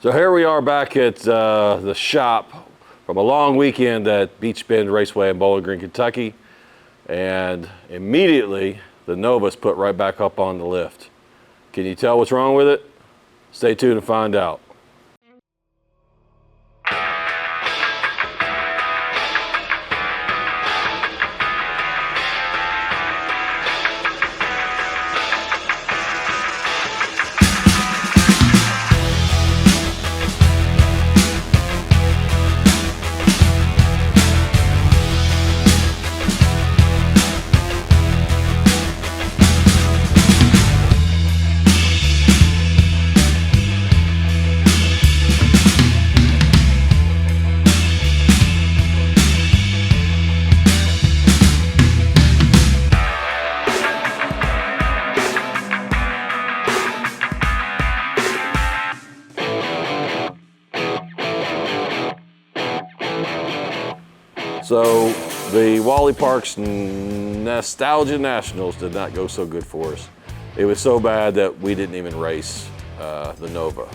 So here we are back at the shop from a long weekend at Beech Bend Raceway in Bowling Green, Kentucky. And immediately the Nova's put right back up on the lift. Can you tell what's wrong with it? Stay tuned and find out. So the Wally Parks Nostalgia Nationals did not go so good for us. It was so bad that we didn't even race the Nova.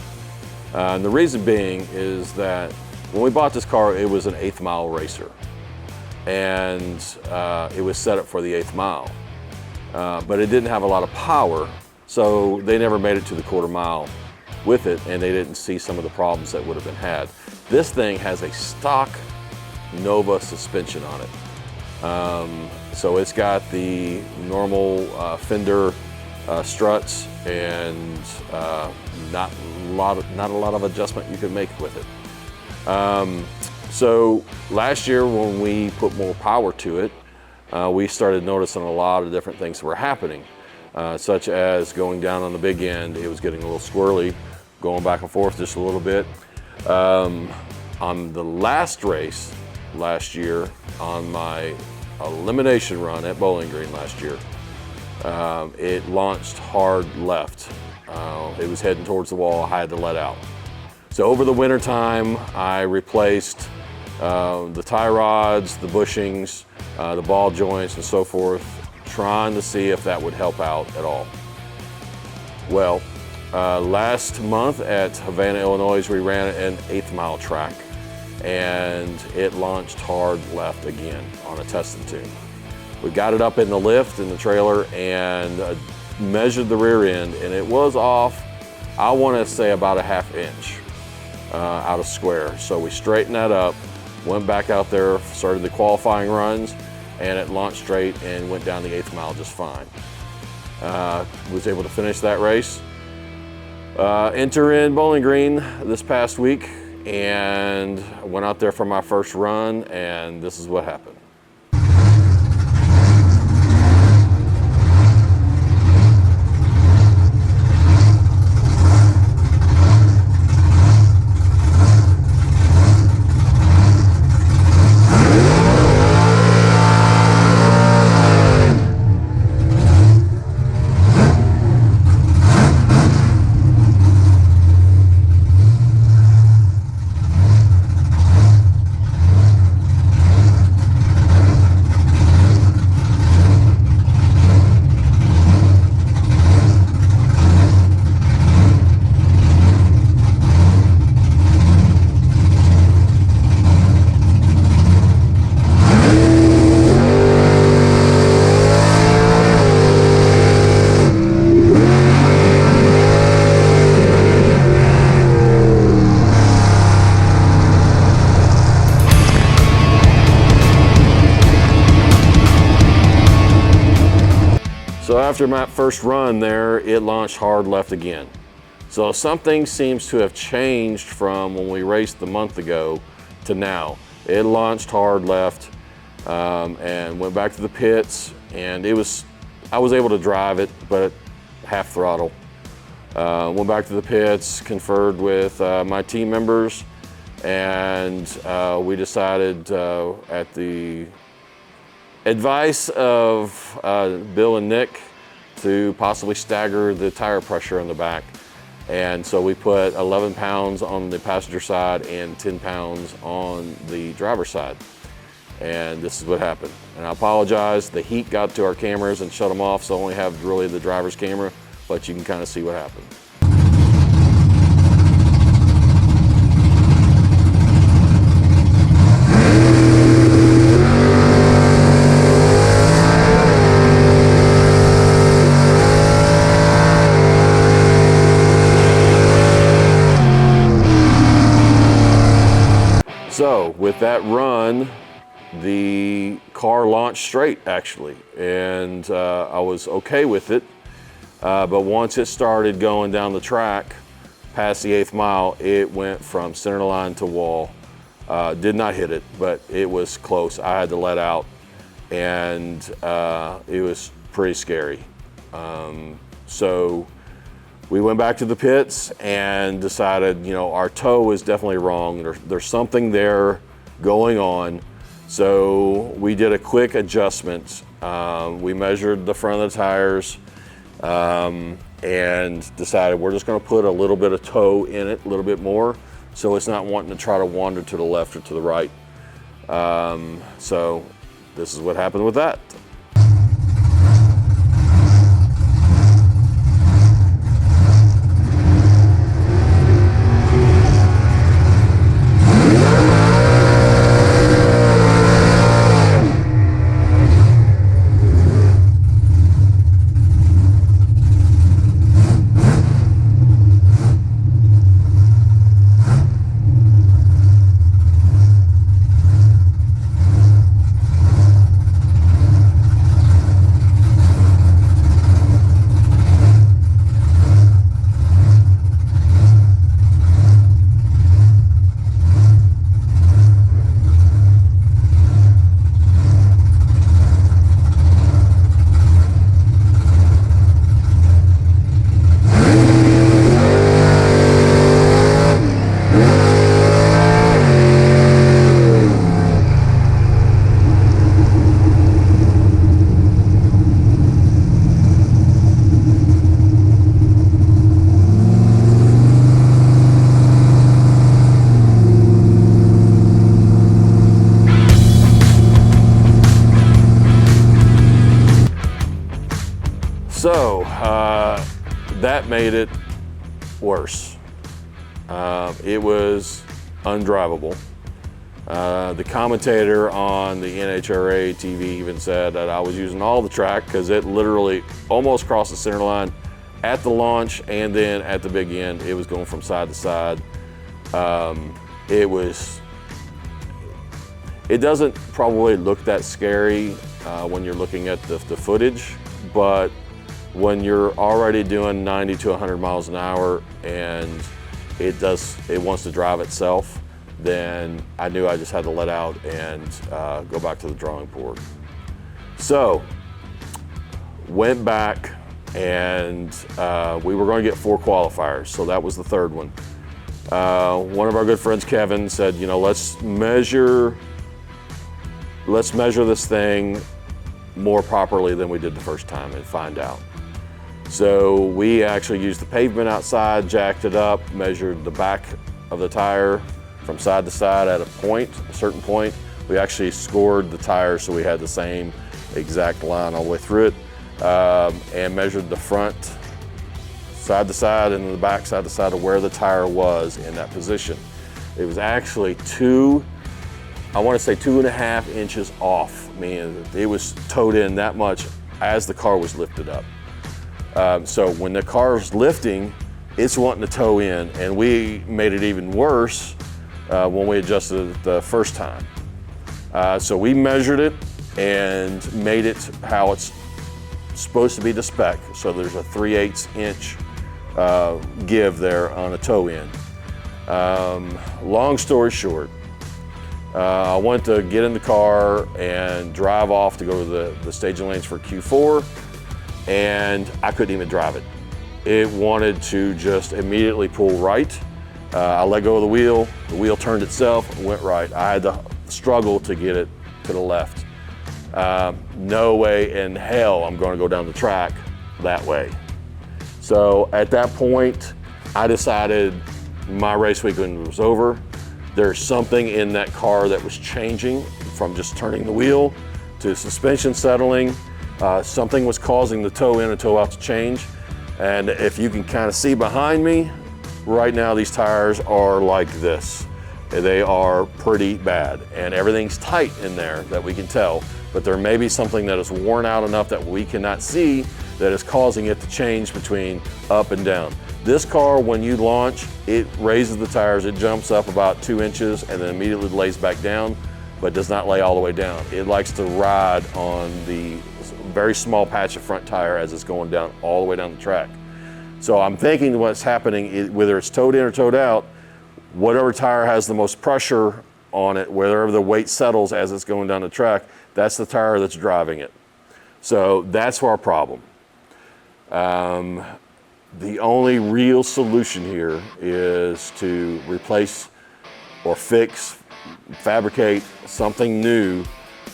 And the reason being is that when we bought this car, it was an 8th mile racer. And it was set up for the 8th mile. But it didn't have a lot of power, so they never made it to the 1/4 mile with it, and they didn't see some of the problems that would have been had. This thing has a stock Nova suspension on it. So it's got the normal fender struts and not a lot of adjustment you can make with it. So last year when we put more power to it, we started noticing a lot of different things were happening, such as going down on the big end, it was getting a little squirrely, going back and forth just a little bit. On the last race, last year on my elimination run at Bowling Green last year, it launched hard left. It was heading towards the wall. I had to let out. So over the winter time, I replaced the tie rods, the bushings, the ball joints and so forth, trying to see if that would help out at all. Well, last month at Havana, Illinois, we ran an 8th mile track, and it launched hard left again on a test and tune. We got it up in the lift in the trailer and measured the rear end, and it was off, I want to say about a 1/2 inch out of square. So we straightened that up, went back out there, started the qualifying runs, and it launched straight and went down the 8th mile just fine. Was able to finish that race. Enter in Bowling Green this past week, and went out there for my first run, and this is what happened. So after my first run there, it launched hard left again. So something seems to have changed from when we raced the month ago to now. It launched hard left and went back to the pits, and I was able to drive it, but at half throttle. Went back to the pits, conferred with my team members, and we decided at the advice of Bill and Nick to possibly stagger the tire pressure on the back. And so we put 11 pounds on the passenger side and 10 pounds on the driver's side. And this is what happened. And I apologize, the heat got to our cameras and shut them off, so I only have really the driver's camera, but you can kind of see what happened. with that run, the car launched straight actually, and I was okay with it. But once it started going down the track, past the 8th mile, it went from center line to wall. Did not hit it, but it was close. I had to let out, and it was pretty scary. So we went back to the pits and decided, our toe is definitely wrong. There's something there going on. So we did a quick adjustment. We measured the front of the tires and decided we're just going to put a little bit of toe in it, a little bit more, so it's not wanting to try to wander to the left or to the right. So this is what happened with that. So that made it worse. It was undrivable. The commentator on the NHRA TV even said that I was using all the track because it literally almost crossed the center line at the launch, and then at the big end, it was going from side to side. It doesn't probably look that scary when you're looking at the footage, but when you're already doing 90 to 100 miles an hour and it wants to drive itself, then I knew I just had to let out and go back to the drawing board. So, went back, and we were going to get 4 qualifiers, so that was the third one. One of our good friends, Kevin, said, let's measure this thing more properly than we did the first time and find out. So we actually used the pavement outside, jacked it up, measured the back of the tire from side to side at a certain point. We actually scored the tire so we had the same exact line all the way through it, and measured the front side to side and the back side to side of where the tire was in that position. It was actually 2.5 inches off. I mean, it was towed in that much as the car was lifted up. So when the car's lifting, it's wanting to tow in, and we made it even worse when we adjusted it the first time. So we measured it and made it how it's supposed to be to spec. So there's a 3/8 inch give there on a toe in. Long story short, I went to get in the car and drive off to go to the staging lanes for Q4, and I couldn't even drive it. It wanted to just immediately pull right. I let go of the wheel turned itself, and went right. I had to struggle to get it to the left. No way in hell I'm going to go down the track that way. So at that point, I decided my race weekend was over. There's something in that car that was changing from just turning the wheel to suspension settling. Something was causing the toe in and toe out to change. And if you can kind of see behind me, right now these tires are like this. They are pretty bad, and everything's tight in there that we can tell, but there may be something that is worn out enough that we cannot see that is causing it to change between up and down. This car, when you launch, it raises the tires, it jumps up about 2 inches and then immediately lays back down, but does not lay all the way down. It likes to ride on the very small patch of front tire as it's going down all the way down the track. So I'm thinking what's happening, whether it's towed in or towed out, whatever tire has the most pressure on it, wherever the weight settles as it's going down the track, that's the tire that's driving it. So that's our problem. The only real solution here is to replace or fix, fabricate something new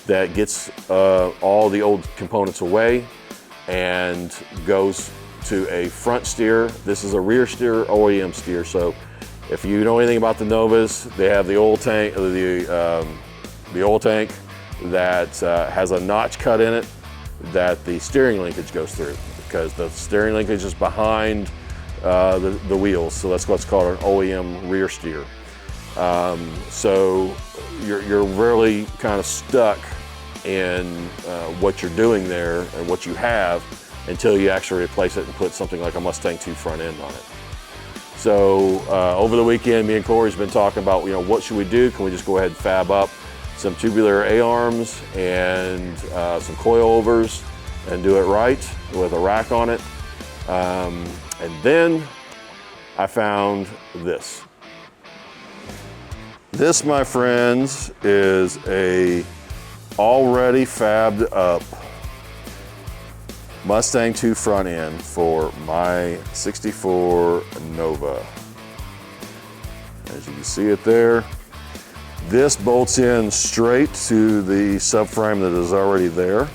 that gets all the old components away and goes to a front steer. This is a rear steer OEM steer. So if you know anything about the Novas, they have the oil tank, the oil tank that has a notch cut in it that the steering linkage goes through, because the steering linkage is behind the wheels. So that's what's called an OEM rear steer. So you're really kind of stuck in what you're doing there and what you have until you actually replace it and put something like a Mustang 2 front end on it. So over the weekend, me and Corey's been talking about, what should we do? Can we just go ahead and fab up some tubular A-arms and some coilovers and do it right with a rack on it? And then I found this. This, my friends, is a already fabbed up Mustang 2 front end for my 64 Nova. As you can see it there. This bolts in straight to the subframe that is already there.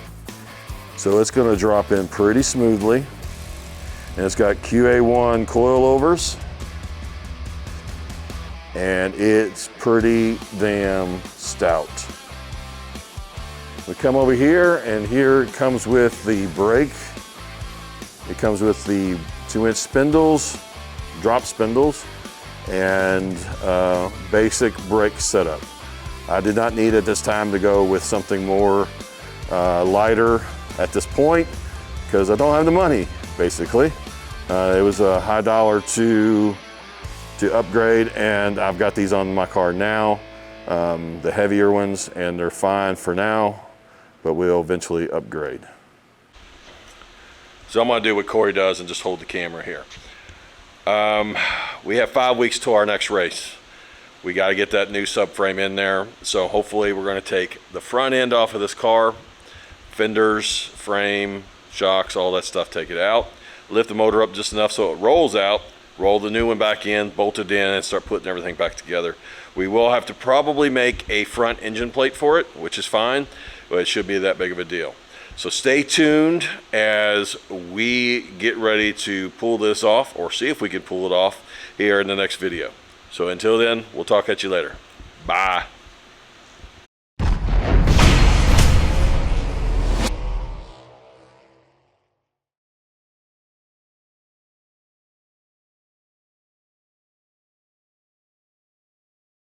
So it's going to drop in pretty smoothly. And it's got QA1 coilovers. And it's pretty damn stout. We come over here, and here it comes with the brake. It comes with the 2-inch spindles, drop spindles, and basic brake setup. I did not need at this time to go with something more lighter at this point, because I don't have the money, basically. It was a high dollar to upgrade, and I've got these on my car now, the heavier ones, and they're fine for now, but we'll eventually upgrade. So I'm gonna do what Corey does and just hold the camera here. We have 5 weeks to our next race. We got to get that new subframe in there. So hopefully we're going to take the front end off of this car, fenders, frame, shocks, all that stuff, take it out, lift the motor up just enough so it rolls out, roll the new one back in, bolt it in, and start putting everything back together. We will have to probably make a front engine plate for it, which is fine, but it shouldn't be that big of a deal. So stay tuned as we get ready to pull this off, or see if we can pull it off here in the next video. So until then, we'll talk at you later. Bye.